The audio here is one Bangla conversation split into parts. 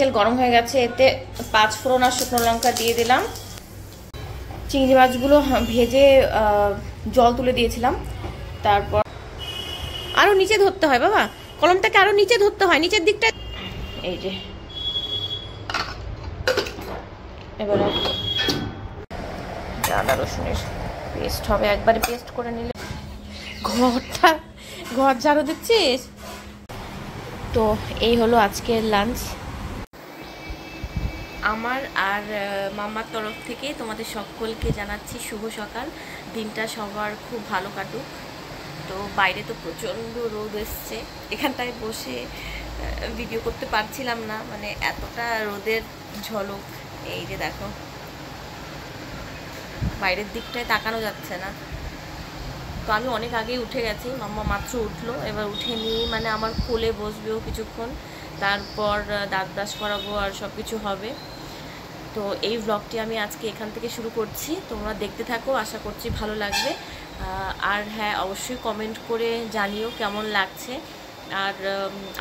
তেল গরম হয়ে গেছে, এতে 5 ফোড়ন আর শুকনো লঙ্কা দিয়ে দিলাম। চিংড়ি মাছগুলো ভেজে জল তুলে দিয়েছিলাম। তারপর আরো নিচে ধরতে হয় বাবা, কলমটাকে আরো নিচে ধরতে হয়, নিচের দিকটা। এই যে এবারে আদা রসুনের পেস্ট হবে, একবারে পেস্ট করে নিলে। ঘর ঝাড়ু দিচ্ছিস? তো এই হলো আজকের লাঞ্চ আমার আর মামার তরফ থেকে। তোমাদের সকলকে জানাচ্ছি শুভ সকাল। দিনটা সবার খুব ভালো কাটুক। তো বাইরে তো প্রচণ্ড রোদ এসছে, এখানটায় বসে ভিডিও করতে পারছিলাম না, মানে এতটা রোদের ঝলক। এই যে দেখো, বাইরের দিকটায় তাকানো যাচ্ছে না। তো আমি অনেক আগেই উঠে গেছি, মাম্মা মাত্র উঠলো। এবার উঠে নিয়ে মানে আমার কোলে বসবেও কিছুক্ষণ, তারপর দাঁত ব্রাশ করাবো আর সব কিছু হবে। তো এই ব্লগটি আমি আজকে এখান থেকে শুরু করছি, তোমরা দেখতে থাকো, আশা করছি ভালো লাগবে। আর হ্যাঁ, অবশ্যই কমেন্ট করে জানিও কেমন লাগছে, আর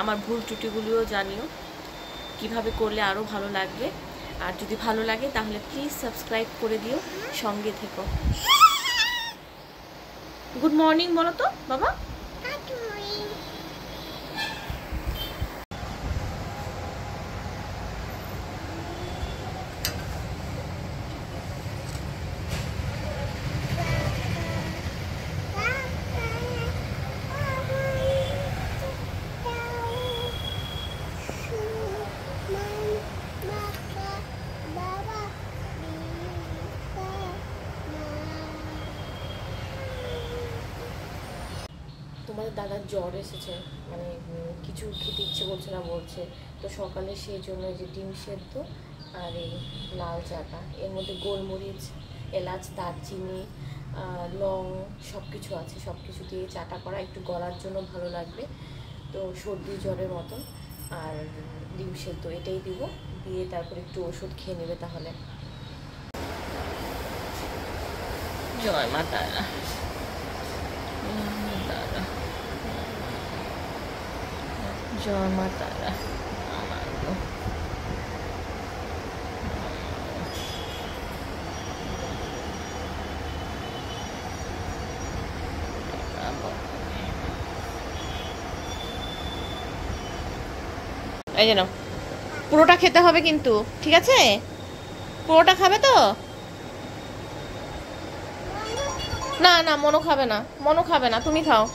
আমার ভুল ত্রুটিগুলিও জানিও, কিভাবে করলে আরও ভালো লাগবে। আর যদি ভালো লাগে তাহলে প্লিজ সাবস্ক্রাইব করে দিও, সঙ্গে থেকো। গুড মর্নিং বলো তো বাবা। তোমাদের দাদার জ্বর এসেছে, মানে কিছু খেতে ইচ্ছে করছে না বলছে। তো সকালে সেই জন্য যে ডিম সেদ্ধ আর এই লাল চাটা, এর মধ্যে গোলমরিচ, এলাচ, দারচিনি, লং সব কিছু আছে, সব কিছু দিয়ে চাটা করা, একটু গলার জন্য ভালো লাগবে। তো সর্দি জ্বরের মতন। আর ডিম সেদ্ধ এটাই দিব, দিয়ে তারপর একটু ওষুধ খেয়ে নেবে তাহলে। জয় মা তারা। জয় মা তারা। এই যেন পুরোটা খেতে হবে কিন্তু, ঠিক আছে? পুরোটা খাবে তো? না না, মনো খাবে না, মনো খাবে না, তুমি খাও।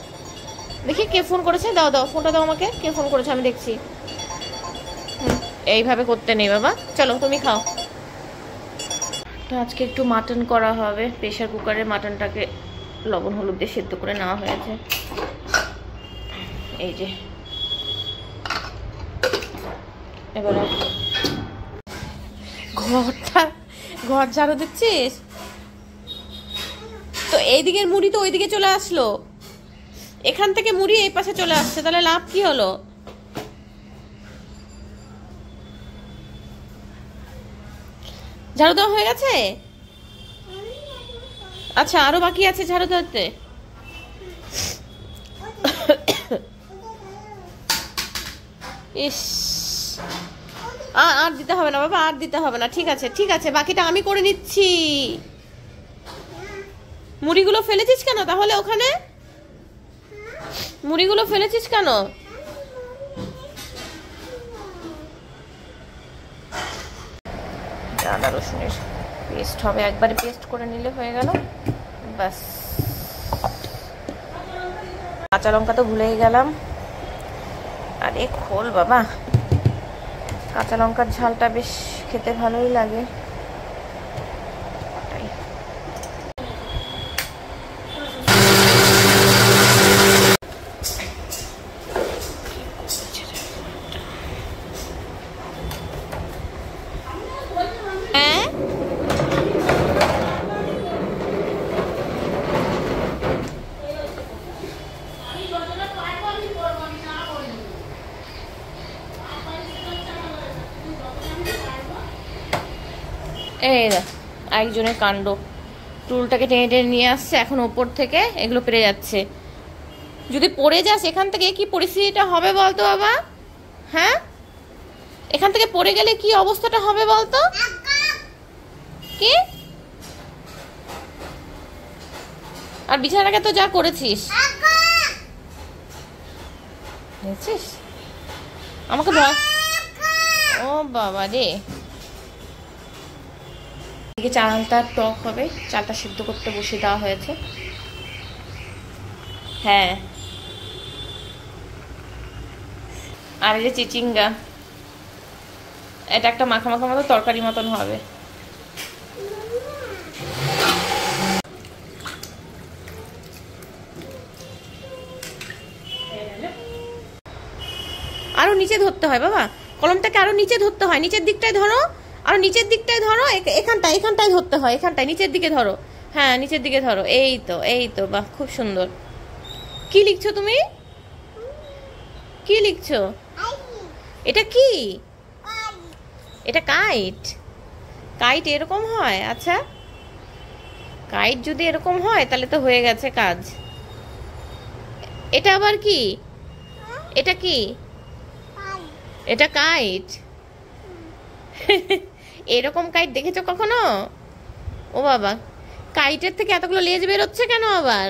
দেখি কে ফোন করেছে, দাও দাও ফোনটা দাও আমাকে, কে ফোন করেছে আমি দেখছি। এইভাবে করতে নেই বাবা, চলো তুমি খাও। তো আজকে একটু মাটন করা হবে, প্রেশার কুকারে মাটনটাকে লবণ হলুদ দিয়ে সেদ্ধ করে নেওয়া হয়েছে। এই যে এবারে ঘর ঝাড়ু দিচ্ছিস তো? এইদিকের মুড়ি তো ওইদিকে চলে আসলো, এখান থেকে মুড়ি এই পাশে চলে আসছে, তাহলে লাভ কি হলো? ঝাড়ু দেওয়া হয়ে গেছে? আচ্ছা, আরো বাকি আছে ঝাড়ু দিতে। ইস, আর দিতে হবে না বাবা, আর দিতে হবে না, ঠিক আছে ঠিক আছে, বাকিটা আমি করে নিচ্ছি। মুড়িগুলো ফেলেছিস কেন তাহলে ওখানে? মুড়িগুলো ফেলেছিস কেন? আদা রসুনের পেস্ট হবে, একবারে পেস্ট করে নিলে হয়ে গেল, ব্যাস। কাঁচা লঙ্কা তো ভুলেই গেলাম। আরে খোল বাবা, কাঁচা লঙ্কার ঝালটা বেশ খেতে ভালোই লাগে। এই একজনের কাণ্ড, টুলটাকে টেনে টেনে নিয়ে আসছে, এখন ওপর থেকে এগুলো পেরে যাচ্ছে। যদি পড়ে যাস এখান থেকে কি পরিস্থিতিটা হবে বলতো বাবা? হ্যাঁ, এখান থেকে পড়ে গেলে কি অবস্থাটা হবে বলতো? কি? আর বিছানাটাকে তো যা করেছিস, দেখছিস আমাকে ভয়। ও বাবা রে, এদিকে চালটা টক হবে, চালটা সিদ্ধ করতে বসিয়ে দেওয়া হয়েছে। হ্যাঁ, আর এই যে চিচিঙ্গা, এটা একটা মাখা মাখা মতো তরকারি মতন হবে। আরো নিচে ধরতে হয় বাবা, কলমটাকে আরো নিচে ধরতে হয়, নিচের দিকটায় ধরো, আরো নিচের দিকটায় ধরো, এখানটায় ধরতে হয়, এখানটায় নিচের দিকে ধরো। হ্যাঁ নিচের দিকে ধরো, এই তো বাহ, খুব সুন্দর। কি লিখছো তুমি? কি লিখছো? এটা কি? এটা কাইট। কাইট এরকম হয়? আচ্ছা, কাইট যদি এরকম হয় তাহলে তো হয়ে গেছে কাজ। এটা আবার কি? এটা কি? এটা কাইট? এরকম কাইট দেখেছো কখনো? ও বাবা, কাইটের থেকে এতগুলো লেজ বেরোচ্ছে কেন আবার?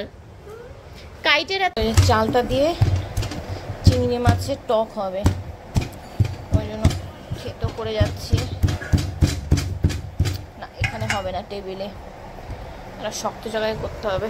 কাইটের চালটা দিয়ে চিংড়ি মাছের টক হবে, ওই জন্য খেতেও করে যাচ্ছি। না এখানে হবে না, টেবিলে, একটা শক্ত জায়গায় করতে হবে।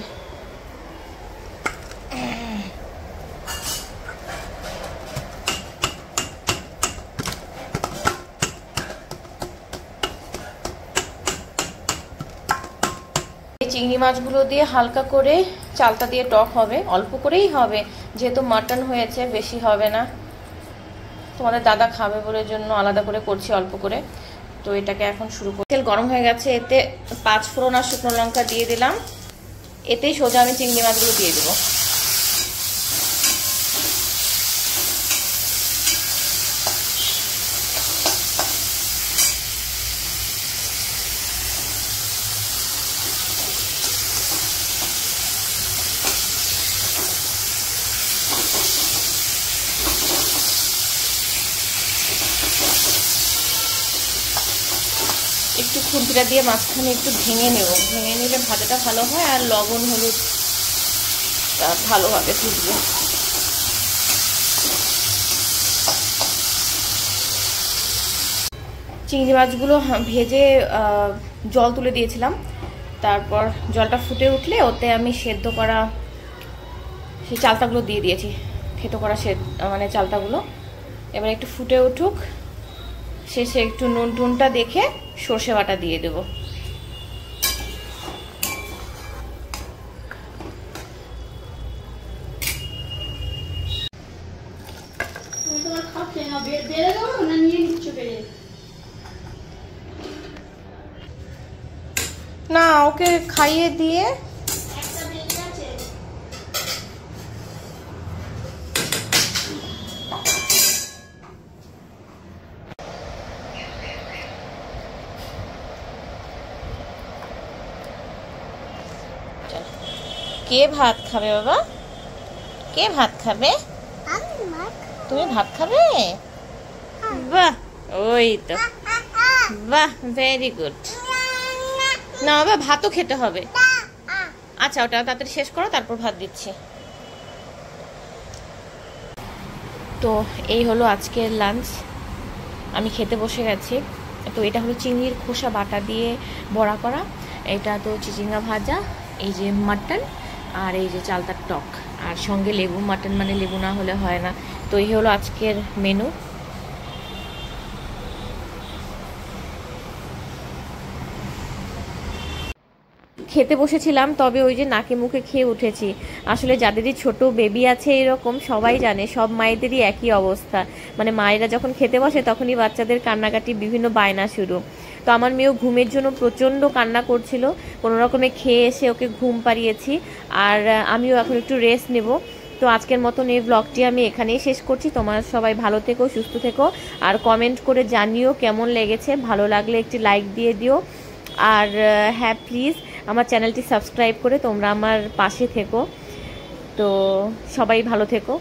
চিংড়ি মাছগুলো দিয়ে হালকা করে চালটা দিয়ে টক হবে, অল্প করেই হবে যেহেতু মাটন হয়েছে, বেশি হবে না। তোমাদের দাদা খাবে বলে জন্য আলাদা করে করছি অল্প করে। তো এটাকে এখন শুরু করি। তেল গরম হয়ে গেছে, এতে 5 ফোড়ন আর শুকনো লঙ্কা দিয়ে দিলাম। এতেই সোজা আমি চিংড়ি মাছগুলো দিয়ে দেবো। একটু খুন্তিটা দিয়ে মাঝখানে একটু ভেঙে নেব, ভেঙে নিলে ভাজাটা ভালো হয় আর লবণ হলুদ ভালোভাবে ফুটবে। চিংড়ি মাছগুলো ভেজে জল তুলে দিয়েছিলাম, তারপর জলটা ফুটে উঠলে ওতে আমি সেদ্ধ করা সেই চালতাগুলো দিয়ে দিয়েছি, থেতো করা মানে চালতাগুলো। এবার একটু ফুটে উঠুক, শেষে একটু নুন টুনটা দেখে সর্ষে বাটা দিয়ে দেবো। না ওকে খাইয়ে দিয়ে কে ভাত খাবে বাবা? কে ভাত খাবে? তুমি ভাত খাবে? বাহ, ওই তো, বাহ, ভেরি গুড। না বাবা, ভাতও খেতে হবে। আচ্ছা, ওটা তাড়াতাড়ি শেষ করো, তারপর ভাত দিচ্ছি। তো এই হলো আজকের লাঞ্চ, আমি খেতে বসে গেছি। তো এটা হলো চিংড়ির খোসা বাটা দিয়ে বড়া করা, এটা তো চিচিঙ্গা ভাজা, এই যে মাটন, আর এই যে চালতার টক, আর সঙ্গে লেবু। মাটন মানে লেবু না হলে হয় না। তো এই হলো আজকের মেনু। খেতে বসেছিলাম, তবে ওই যে নাকে মুখে খেয়ে উঠেছি। আসলে যাদেরই ছোট বেবি আছে এরকম সবাই জানে, সব মায়েদেরই একই অবস্থা। মানে মায়েরা যখন খেতে বসে তখনই বাচ্চাদের কান্নাকাটি, বিভিন্ন বায়না শুরু। তো আমার মেয়েও ঘুমের জন্য প্রচণ্ড কান্না করছিল, কোনো রকমে খেয়ে এসে ওকে ঘুম পাড়িয়েছি, আর আমিও এখন একটু রেস্ট নেব। তো আজকের মতন এই ব্লগটি আমি এখানেই শেষ করছি। তোমরা সবাই ভালো থেকো, সুস্থ থেকো, আর কমেন্ট করে জানিও কেমন লেগেছে। ভালো লাগলে একটি লাইক দিয়ে দিও, আর হ্যাঁ প্লিজ আমার চ্যানেলটি সাবস্ক্রাইব করে তোমরা আমার পাশে থেকো। তো সবাই ভালো থেকো।